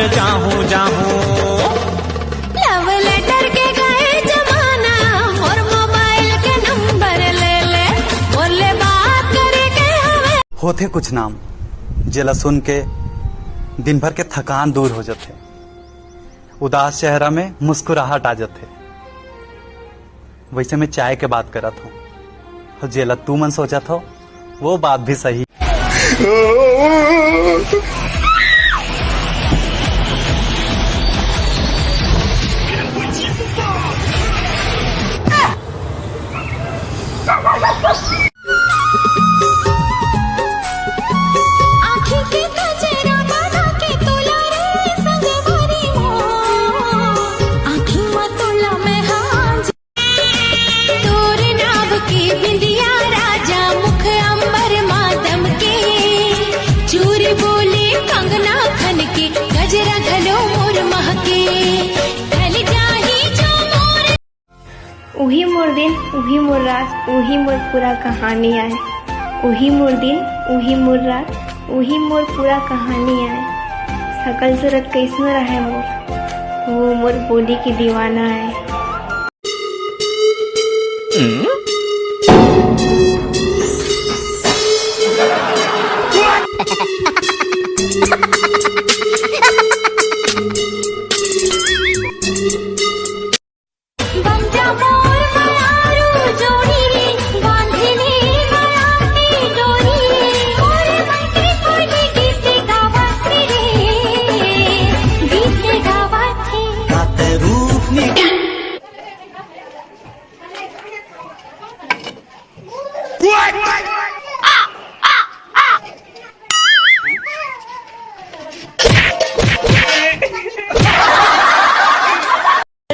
जाहूं जाहूं। Love letter के गए जमाना और मोबाइल के नंबर ले ले बोले बात करे के हमें। होते कुछ नाम जेला सुन के दिन भर के थकान दूर हो जाते, उदास चेहरा में मुस्कुराहट आ जाते। वैसे मैं चाय के बात करत हूँ और जेला तू मन सोचत हो वो बात भी सही। उही मोर दिन उही मोर रात उही मोर पूरा कहानी आए। उही मोर दिन उही मोर रात उही मोर पूरा कहानी आए। सकल सूरत कैसनो रहे मोर वो मोर बोली की दीवाना है।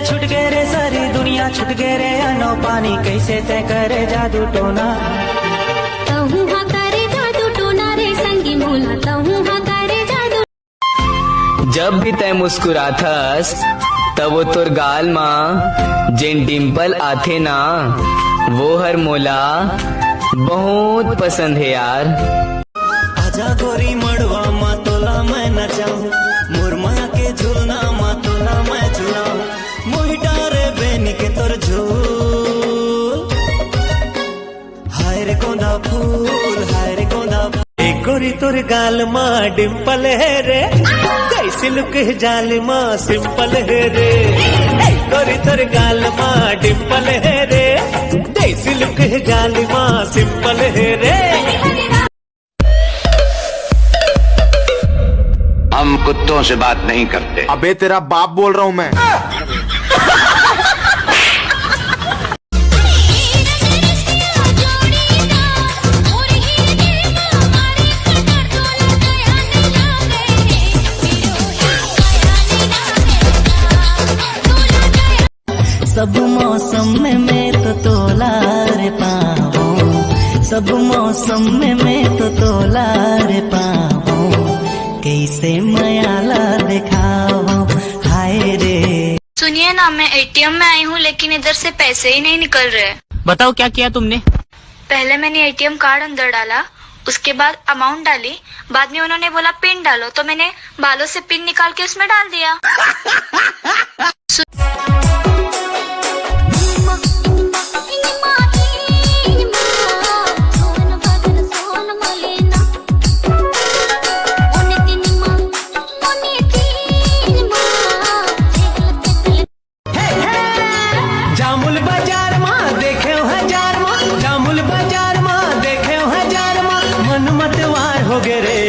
छुट गए रे सारी दुनिया छुट गए रे अनो पानी कैसे तय करे जादू टोना। तहु हा करे जादू टोना रे संगी मोला तहु हा करे जादू। जब भी तय मुस्कुराथस तब वो तोर गाल माँ जेन डिम्पल आथे ना वो हर मोला बहुत पसंद है यार। आजा गोरी मड़वा मा तोला मैं नचाऊं, मुरमा के झूलना मा तोला मैं झुलाऊं, मोहि डारे बेनी के तोर झूल। हाय रे कोंदा फूल हाय रे कोंदा फूल। एक गोरी तोर गाल मा डिम्पल है रे कैसी लुक है जाल मा सिंपल है रे। एक गोरी तोर गाल मा डिम्पल है रे कैसी लुक है जाल मा सिंपल है रे। हम कुत्तों से बात नहीं करते। अबे तेरा बाप बोल रहा हूँ मैं। सब मौसम में मैं तो तोला रे पाऊं, सब मौसम में मैं तो तोला रे पाऊं, कैसे मयाला दिखाऊं हाय रे। सुनिए ना मैं एटीएम में आई हूँ लेकिन इधर से पैसे ही नहीं निकल रहे। बताओ क्या किया तुमने? पहले मैंने एटीएम कार्ड अंदर डाला, उसके बाद अमाउंट डाली, बाद में उन्होंने बोला पिन डालो तो मैंने बालों से पिन निकाल के उसमें डाल दिया। जामुल बाजार माँ देखे हजार माँ, जामुल बाजार माँ देखे हजार माँ, मन मतवार हो गए रे।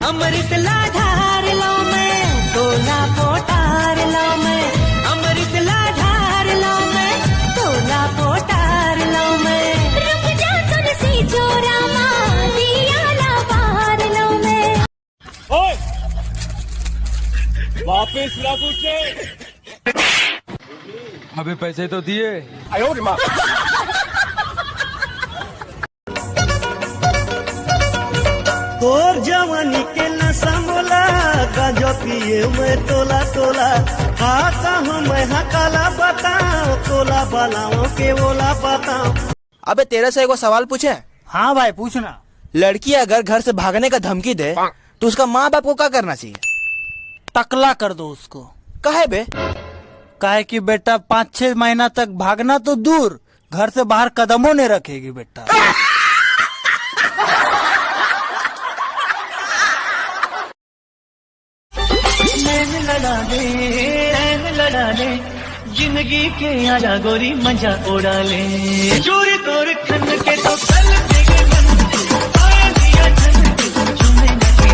अमृत लाधार लो मैं तोला पोटार लो मैं, अमृत लाधार लो मैं तोला पोटार लो मैं। रुक जा तुलसी चोरा माँ दिया ला बाहर लो मैं। वापस रख उसे। अबे पैसे तो दिए। तोर जवानी के नशा मोला गांजो पिए मैं तोला तोला खाता हूँ मैं हकाला बताओ तोला बनाओ के बोला बताओ। अबे तेरे से एक सवाल पूछे? हाँ भाई पूछना। लड़की अगर घर से भागने का धमकी दे तो उसका माँ बाप को क्या करना चाहिए? टकला कर दो उसको। काहे बे? काहे कि बेटा 5-6 महीना तक भागना तो दूर, घर से बाहर कदमों नहीं रखेगी बेटा। लड़ा ले जिंदगी के आजा गोरी मजा उड़ा ले चोरी तोर खन के तो कल देगे मन आया दिया धन चुमे लगे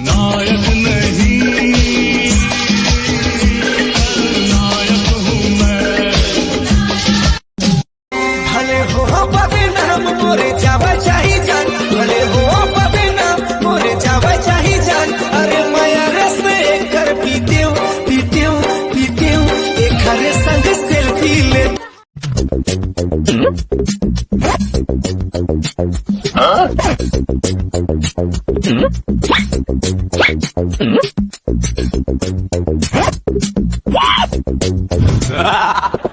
नायक नहीं नायक हूँ मैं भले हो बदनाम मोरे जावा चाही जान भले हो बदनाम मोरे जावा चाही जान अरे माया रस्ते कर पीतेऊ पीतेऊ पीतेऊ एक हरे संग सेल्फी ले Ha